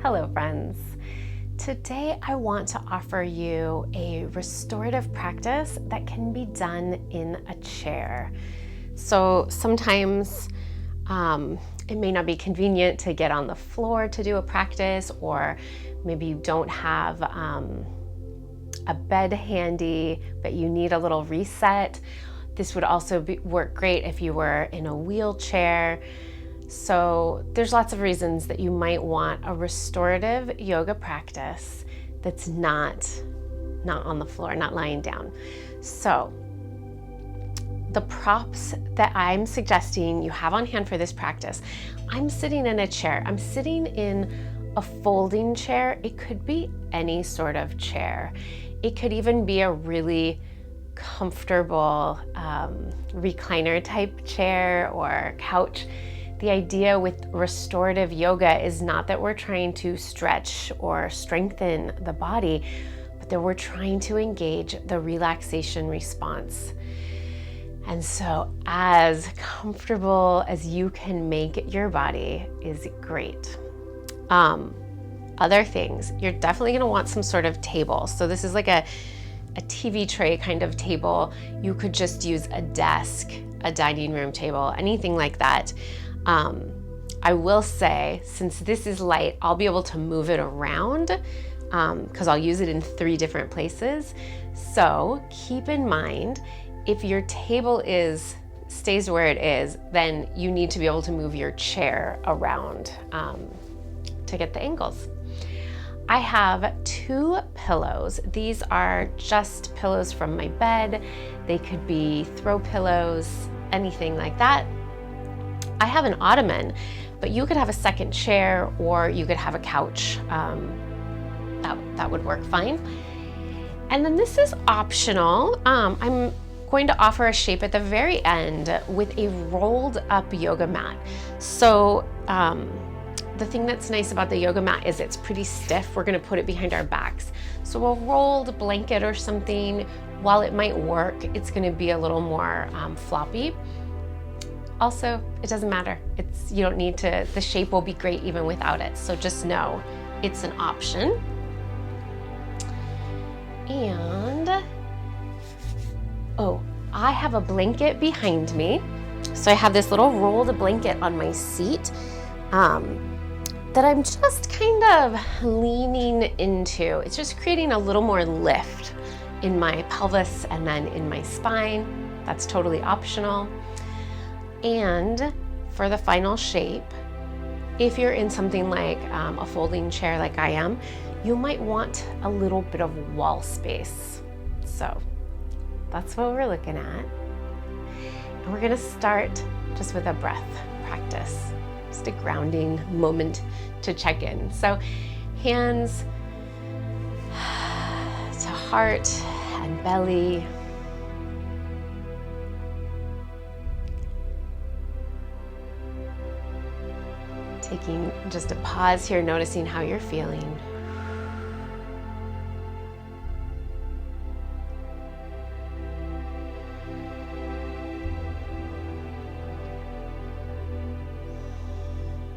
Hello friends. Today I want to offer you a restorative practice that can be done in a chair. So sometimes it may not be convenient to get on the floor to do a practice, or maybe you don't have a bed handy, but you need a little reset. This would also work great if you were in a wheelchair. So there's lots of reasons that you might want a restorative yoga practice that's not on the floor, not lying down. So the props that I'm suggesting you have on hand for this practice, I'm sitting in a chair. I'm sitting in a folding chair. It could be any sort of chair. It could even be a really comfortable recliner type chair or couch. The idea with restorative yoga is not that we're trying to stretch or strengthen the body, but that we're trying to engage the relaxation response. And so as comfortable as you can make your body is great. Other things, you're definitely gonna want some sort of table. So this is like a TV tray kind of table. You could just use a desk, a dining room table, anything like that. I will say, since this is light, I'll be able to move it around because I'll use it in 3 different places. So keep in mind, if your table stays where it is, then you need to be able to move your chair around to get the angles. I have 2 pillows. These are just pillows from my bed. They could be throw pillows, anything like that. I have an ottoman, but you could have a second chair or you could have a couch. That would work fine. And then this is optional. I'm going to offer a shape at the very end with a rolled up yoga mat. So the thing that's nice about the yoga mat is it's pretty stiff. We're gonna put it behind our backs. So a rolled blanket or something, while it might work, it's gonna be a little more floppy. Also, it doesn't matter. You don't need to, the shape will be great even without it. So just know it's an option. And, I have a blanket behind me. So I have this little rolled blanket on my seat that I'm just kind of leaning into. It's just creating a little more lift in my pelvis and then in my spine. That's totally optional. And for the final shape, if you're in something like a folding chair like I am, you might want a little bit of wall space. So that's what we're looking at. And we're gonna start just with a breath practice, just a grounding moment to check in. So hands to heart and belly. Taking just a pause here, noticing how you're feeling.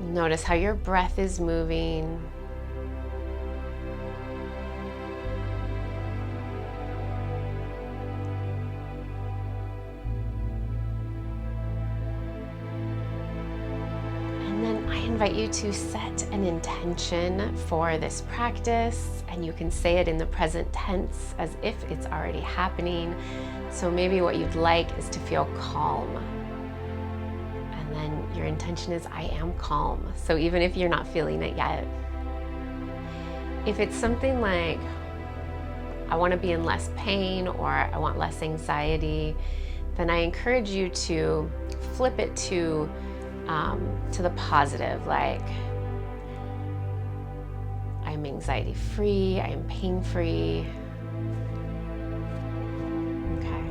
Notice how your breath is moving. I invite you to set an intention for this practice, and you can say it in the present tense as if it's already happening. So maybe what you'd like is to feel calm. And then your intention is, I am calm. So even if you're not feeling it yet, if it's something like, I want to be in less pain or I want less anxiety, then I encourage you to flip it to the positive, like I'm anxiety free, I am pain free. Okay.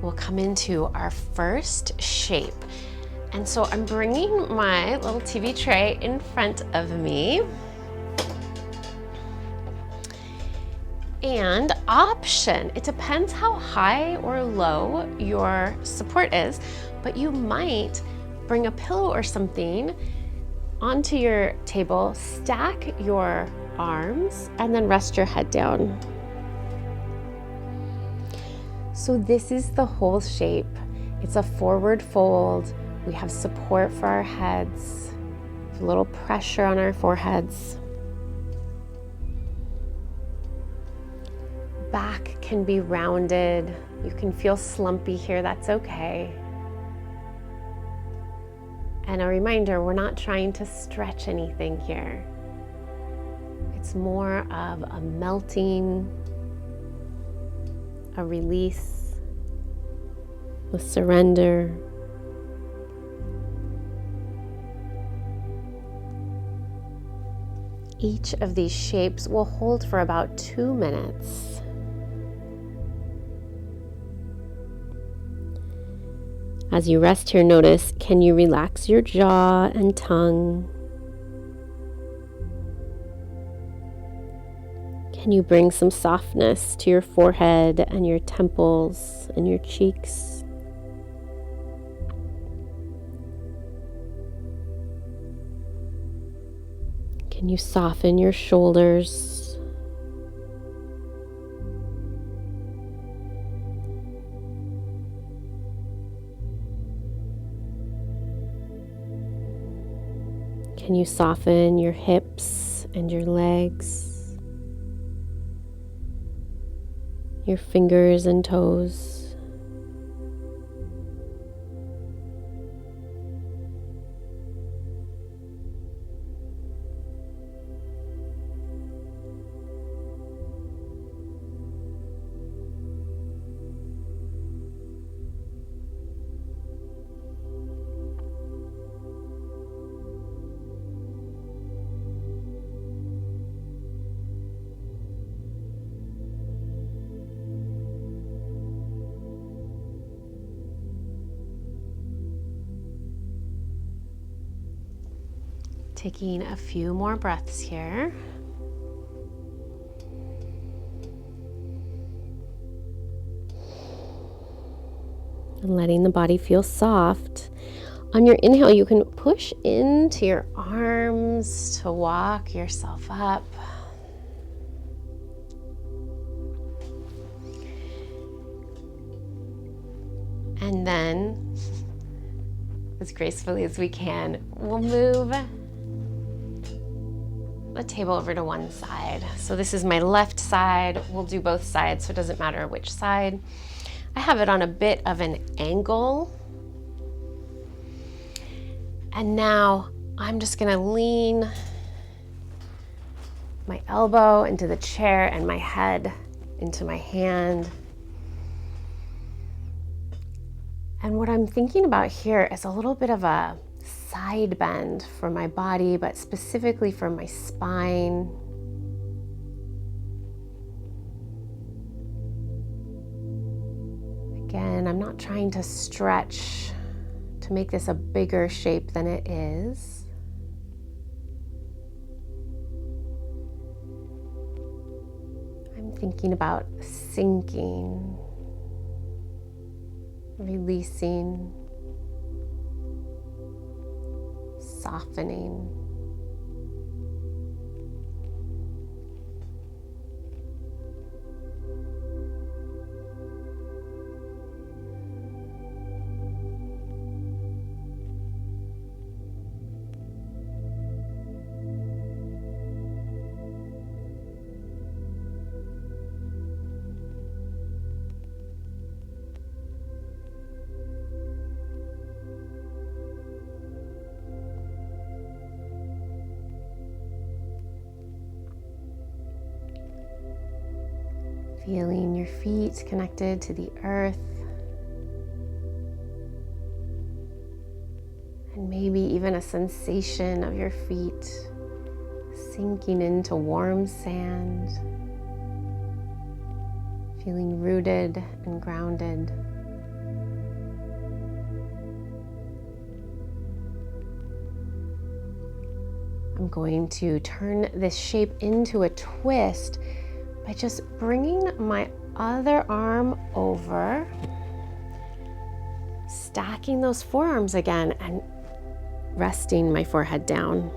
We'll come into our first shape. And so I'm bringing my little TV tray in front of me. And option, it depends how high or low your support is, but you might bring a pillow or something onto your table, stack your arms, and then rest your head down. So this is the whole shape. It's a forward fold. We have support for our heads, a little pressure on our foreheads. Back can be rounded. You can feel slumpy here, that's okay. And a reminder, we're not trying to stretch anything here. It's more of a melting, a release, a surrender. Each of these shapes will hold for about 2 minutes. As you rest here, notice, can you relax your jaw and tongue? Can you bring some softness to your forehead and your temples and your cheeks? Can you soften your shoulders? Can you soften your hips and your legs, your fingers and toes? Taking a few more breaths here. And letting the body feel soft. On your inhale, you can push into your arms to walk yourself up. And then, as gracefully as we can, we'll move the table over to one side. So this is my left side. We'll do both sides, so it doesn't matter which side. I have it on a bit of an angle. And now I'm just gonna lean my elbow into the chair and my head into my hand. And what I'm thinking about here is a little bit of a side bend for my body, but specifically for my spine. Again, I'm not trying to stretch to make this a bigger shape than it is. I'm thinking about sinking, releasing, softening. Feeling your feet connected to the earth. And maybe even a sensation of your feet sinking into warm sand. Feeling rooted and grounded. I'm going to turn this shape into a twist by just bringing my other arm over, stacking those forearms again, and resting my forehead down.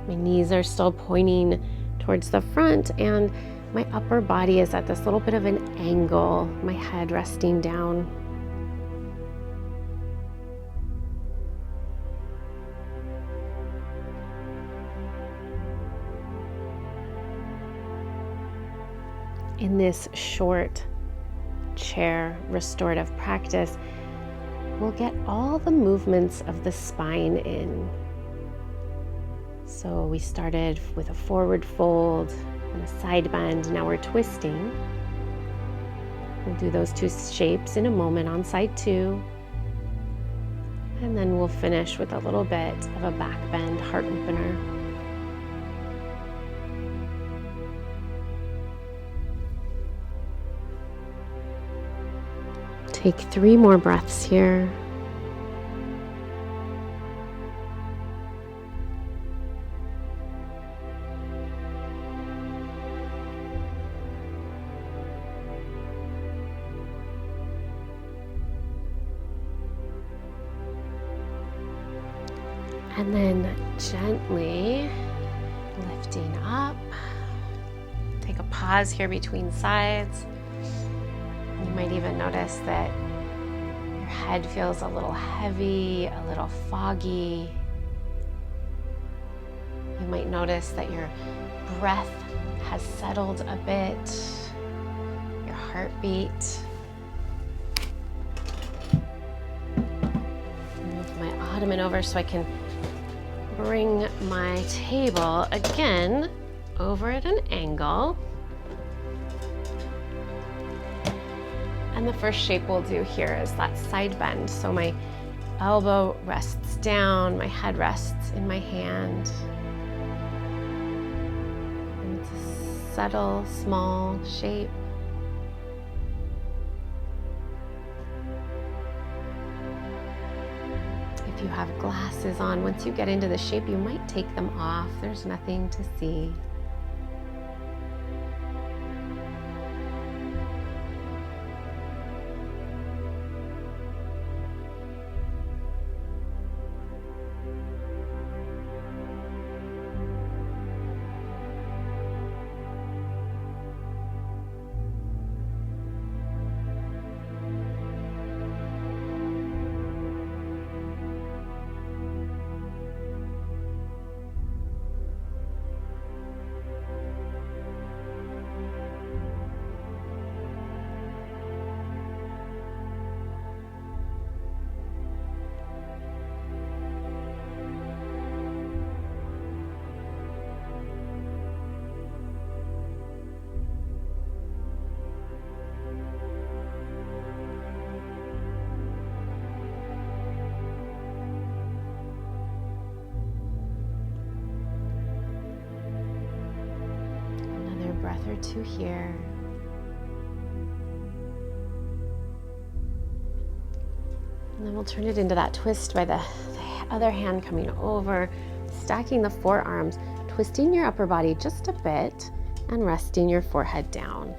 My knees are still pointing towards the front, and my upper body is at this little bit of an angle, my head resting down. In this short chair restorative practice, we'll get all the movements of the spine in. So we started with a forward fold and a side bend. Now we're twisting. We'll do those two shapes in a moment on side two. And then we'll finish with a little bit of a back bend heart opener. Take 3 more breaths here. And then gently lifting up. Take a pause here between sides. You might even notice that your head feels a little heavy, a little foggy. You might notice that your breath has settled a bit, your heartbeat. Move my ottoman over so I can bring my table again over at an angle. And the first shape we'll do here is that side bend. So my elbow rests down, my head rests in my hand. And it's a subtle, small shape. If you have glasses on, once you get into the shape, you might take them off. There's nothing to see. Breath or two here. And then we'll turn it into that twist by the other hand coming over, stacking the forearms, twisting your upper body just a bit, and resting your forehead down.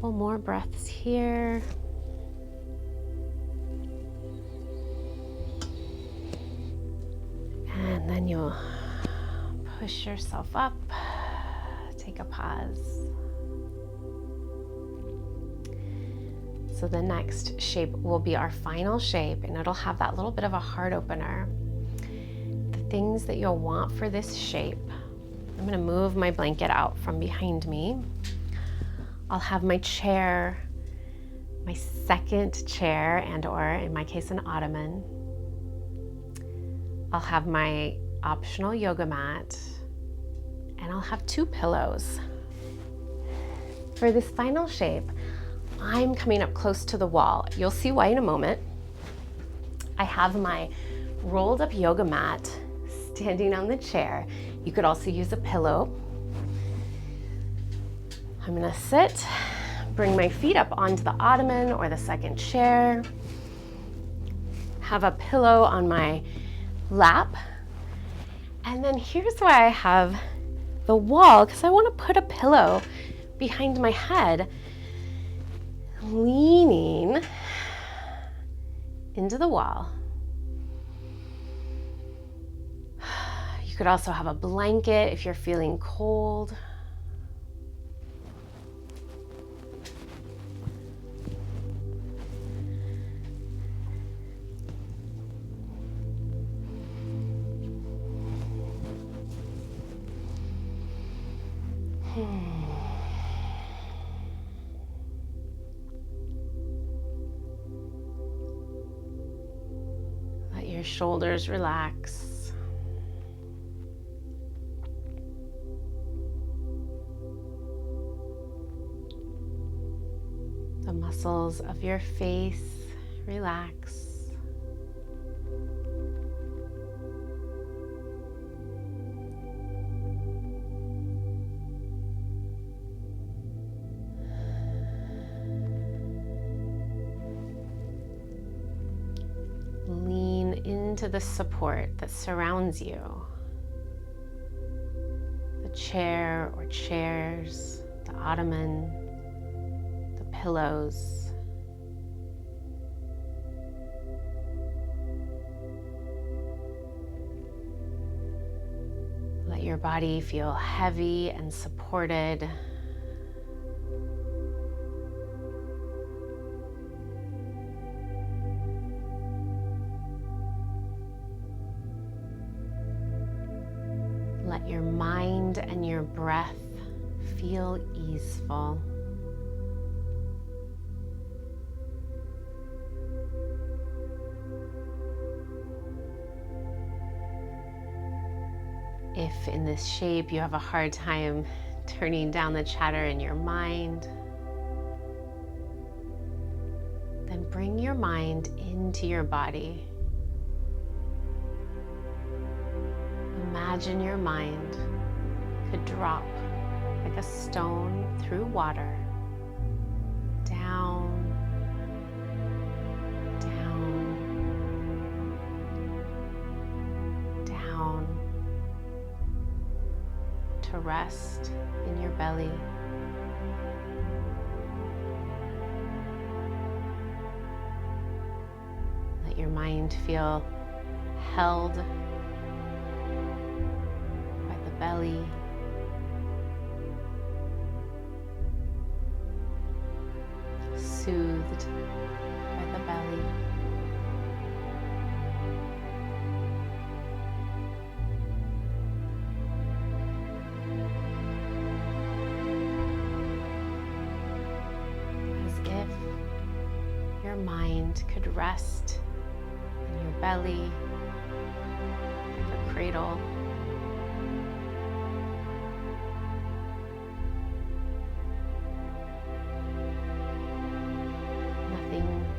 Couple more breaths here. And then you'll push yourself up, take a pause. So the next shape will be our final shape, and it'll have that little bit of a heart opener. The things that you'll want for this shape, I'm gonna move my blanket out from behind me. I'll have my chair, my second chair, and or in my case an ottoman. I'll have my optional yoga mat, and I'll have 2 pillows. For this final shape, I'm coming up close to the wall. You'll see why in a moment. I have my rolled up yoga mat standing on the chair. You could also use a pillow. I'm gonna sit, bring my feet up onto the ottoman or the second chair, have a pillow on my lap, and then here's why I have the wall, because I want to put a pillow behind my head, leaning into the wall. You could also have a blanket if you're feeling cold. Let your shoulders relax. The muscles of your face relax. Lean into the support that surrounds you. The chair or chairs, the ottoman, the pillows. Let your body feel heavy and supported. Let your mind and your breath feel easeful. If in this shape you have a hard time turning down the chatter in your mind, then bring your mind into your body. Imagine your mind could drop like a stone through water, down, down, down, to rest in your belly. Let your mind feel held by the belly. Soothed by the belly. As if your mind could rest in your belly like a cradle.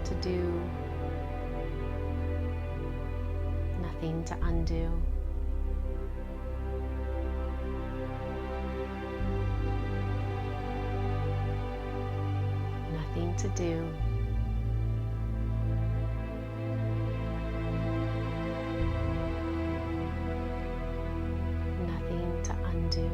To do, nothing to undo. Nothing to do. Nothing to undo.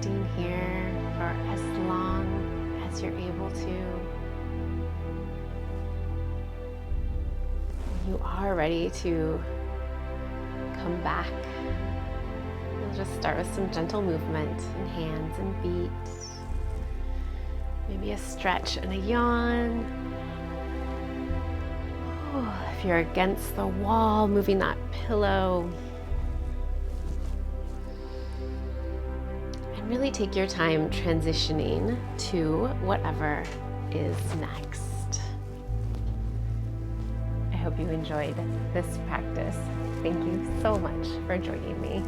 resting here for as long as you're able to. You are ready to come back. We'll just start with some gentle movement in hands and feet. Maybe a stretch and a yawn. Oh, if you're against the wall, moving that pillow. And really take your time transitioning to whatever is next. I hope you enjoyed this practice. Thank you so much for joining me.